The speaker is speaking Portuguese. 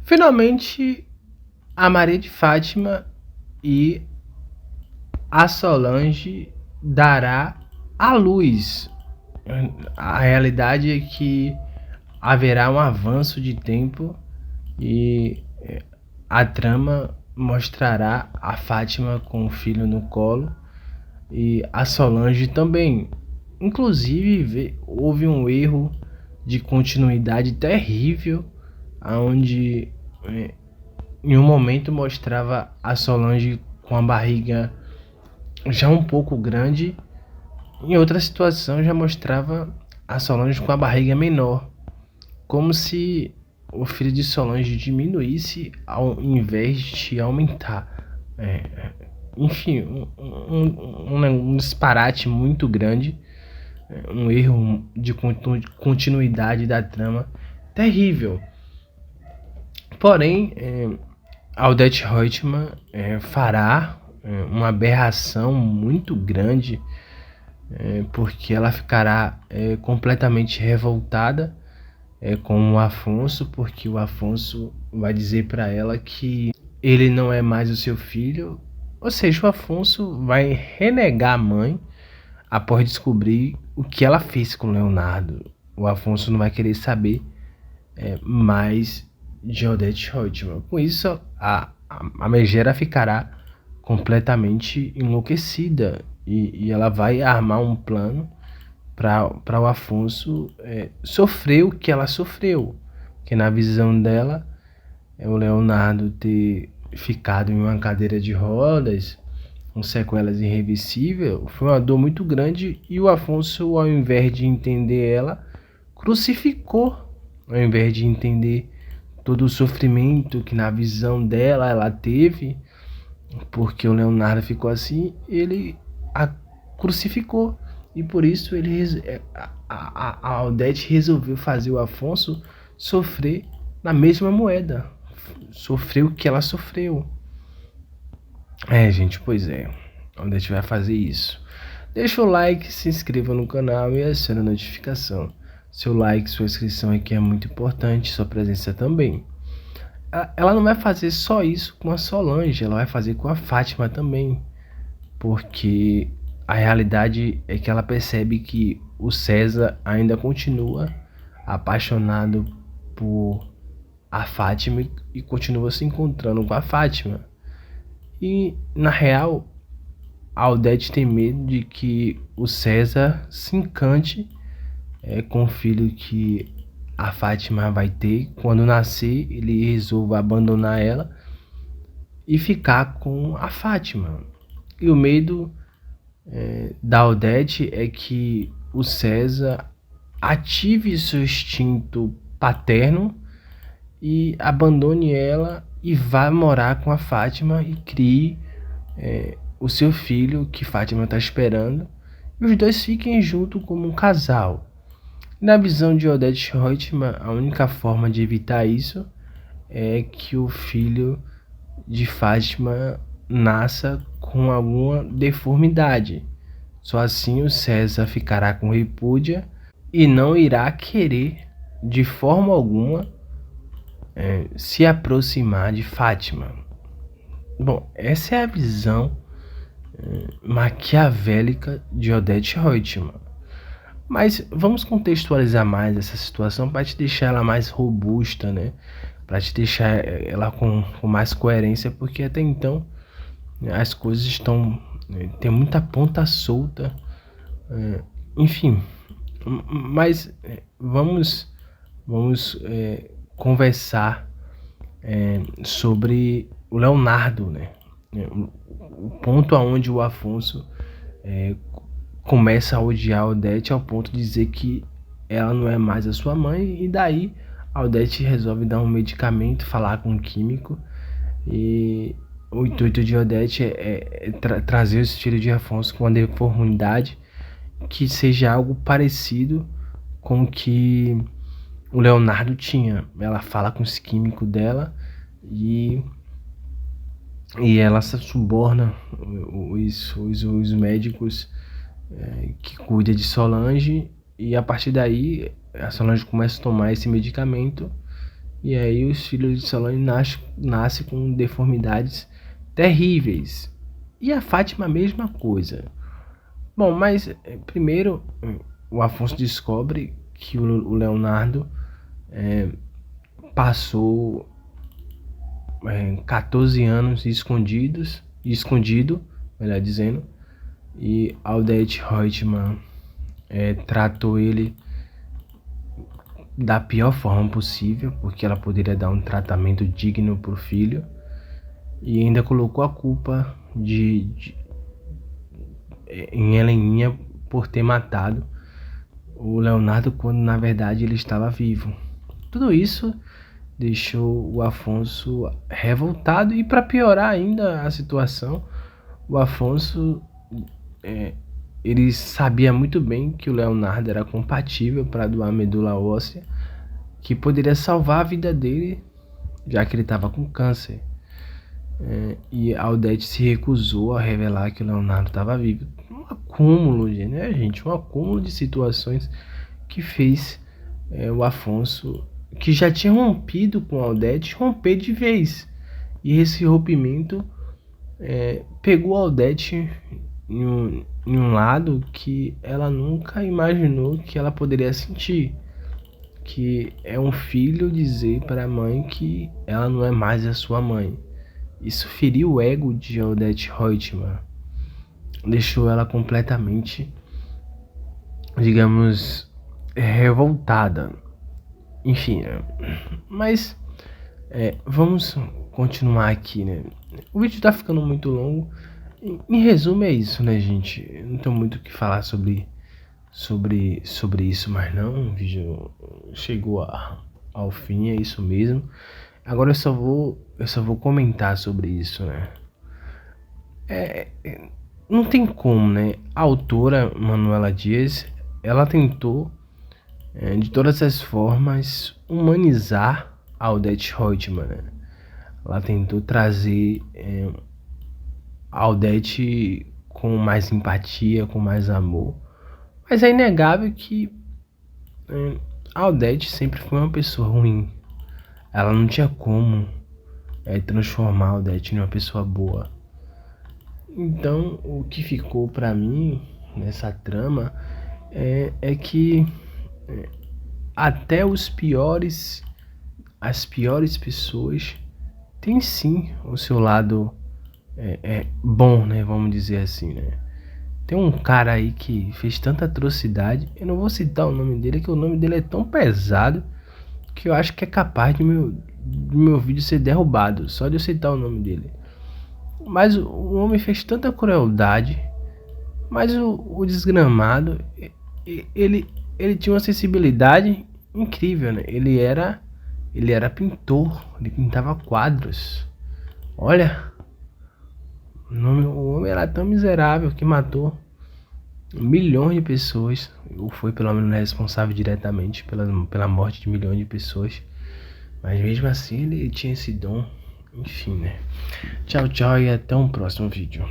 Finalmente, a Maria de Fátima e a Solange dará à luz. A realidade é que haverá um avanço de tempo e a trama mostrará a Fátima com o filho no colo e a Solange também. Inclusive, houve um erro de continuidade terrível, onde em um momento mostrava a Solange com a barriga já um pouco grande, em outra situação já mostrava a Solange com a barriga menor, como se o filho de Solange diminuísse ao invés de aumentar. Enfim, um disparate muito grande, um erro de continuidade da trama terrível. Porém, Odete Roitman fará uma aberração muito grande, porque ela ficará completamente revoltada com o Afonso, porque o Afonso vai dizer para ela que ele não é mais o seu filho, ou seja, o Afonso vai renegar a mãe após descobrir o que ela fez com o Leonardo. O Afonso não vai querer saber mais de Odete Roitman. Com isso, a Megera ficará completamente enlouquecida e ela vai armar um plano para o Afonso sofrer o que ela sofreu, que na visão dela o Leonardo ter ficado em uma cadeira de rodas com sequelas irreversíveis foi uma dor muito grande, e o Afonso, ao invés de entender ela, crucificou. Ao invés de entender todo o sofrimento que na visão dela ela teve porque o Leonardo ficou assim, ele a crucificou. E por isso a Odete resolveu fazer o Afonso sofrer na mesma moeda. Sofreu o que ela sofreu. Gente, pois é. A Odete vai fazer isso. Deixa o like, se inscreva no canal e acione a notificação. Seu like, sua inscrição aqui é muito importante, sua presença também. Ela não vai fazer só isso com a Solange, ela vai fazer com a Fátima também. Porque a realidade é que ela percebe que o César ainda continua apaixonado por a Fátima e continua se encontrando com a Fátima. E na real, a Odete tem medo de que o César se encante com o filho que a Fátima vai ter. Quando nascer, ele resolva abandonar ela e ficar com a Fátima. E o medo da Odete é que o César ative seu instinto paterno e abandone ela e vá morar com a Fátima e crie o seu filho que Fátima está esperando, e os dois fiquem juntos como um casal. Na visão de Odete Roitman, a única forma de evitar isso é que o filho de Fátima nasça com alguma deformidade. Só assim o César ficará com repúdia e não irá querer de forma alguma se aproximar de Fátima. Bom, essa é a visão maquiavélica de Odete Roitman. Mas vamos contextualizar mais essa situação para te deixar ela mais robusta, né? Para te deixar ela com mais coerência, porque até então as coisas estão tem muita ponta solta, enfim. Mas vamos conversar sobre o Leonardo, né? O ponto aonde o Afonso começa a odiar a Odete ao ponto de dizer que ela não é mais a sua mãe, e daí a Odete resolve dar um medicamento, falar com um químico, e o intuito de Odete é trazer esse filho de Afonso com uma deformidade que seja algo parecido com o que o Leonardo tinha. Ela fala com os químicos dela e ela se suborna os médicos que cuida de Solange, e a partir daí a Solange começa a tomar esse medicamento E aí os filhos de Solange nascem com deformidades terríveis. E a Fátima a mesma coisa. Bom, mas primeiro o Afonso descobre que o Leonardo passou 14 anos escondido, melhor dizendo, e Aldete Reutemann tratou ele da pior forma possível, porque ela poderia dar um tratamento digno para o filho, e ainda colocou a culpa em Heleninha por ter matado o Leonardo quando na verdade ele estava vivo. Tudo isso deixou o Afonso revoltado, e para piorar ainda a situação, o Afonso ele sabia muito bem que o Leonardo era compatível para doar medula óssea, que poderia salvar a vida dele, já que ele estava com câncer. E a Aldete se recusou a revelar que o Leonardo estava vivo. Um acúmulo, né, gente? Um acúmulo de situações que fez o Afonso, que já tinha rompido com a Aldete, romper de vez. E esse rompimento pegou a Aldete em um lado que ela nunca imaginou que ela poderia sentir, que é um filho dizer para a mãe que ela não é mais a sua mãe. Isso feriu o ego de Aldete Reutemann, deixou ela completamente, digamos, revoltada. Enfim, mas vamos continuar aqui, né? O vídeo tá ficando muito longo. Em resumo é isso, né, gente? Não tenho muito o que falar sobre isso, mas não. O vídeo chegou ao fim, é isso mesmo. Agora eu só vou comentar sobre isso, né? Não tem como, né? A autora Manuela Dias, ela tentou de todas as formas humanizar a Aldete Reutemann, né? Ela tentou trazer a Aldete com mais empatia, com mais amor. Mas é inegável que a Aldete sempre foi uma pessoa ruim. Ela não tinha como transformar a Aldete em uma pessoa boa. Então, o que ficou pra mim nessa trama é que até as piores pessoas têm sim o seu lado bom, né? Vamos dizer assim, né? Tem um cara aí que fez tanta atrocidade, eu não vou citar o nome dele, que o nome dele é tão pesado que eu acho que é capaz de meu vídeo ser derrubado, só de eu citar o nome dele. Mas o homem fez tanta crueldade, mas o desgramado, ele tinha uma sensibilidade incrível, né? Ele era pintor, ele pintava quadros. Olha, o homem era tão miserável que matou milhões de pessoas, ou foi pelo menos responsável diretamente pela morte de milhões de pessoas. Mas mesmo assim ele tinha esse dom. Enfim, né? Tchau, tchau, e até um próximo vídeo.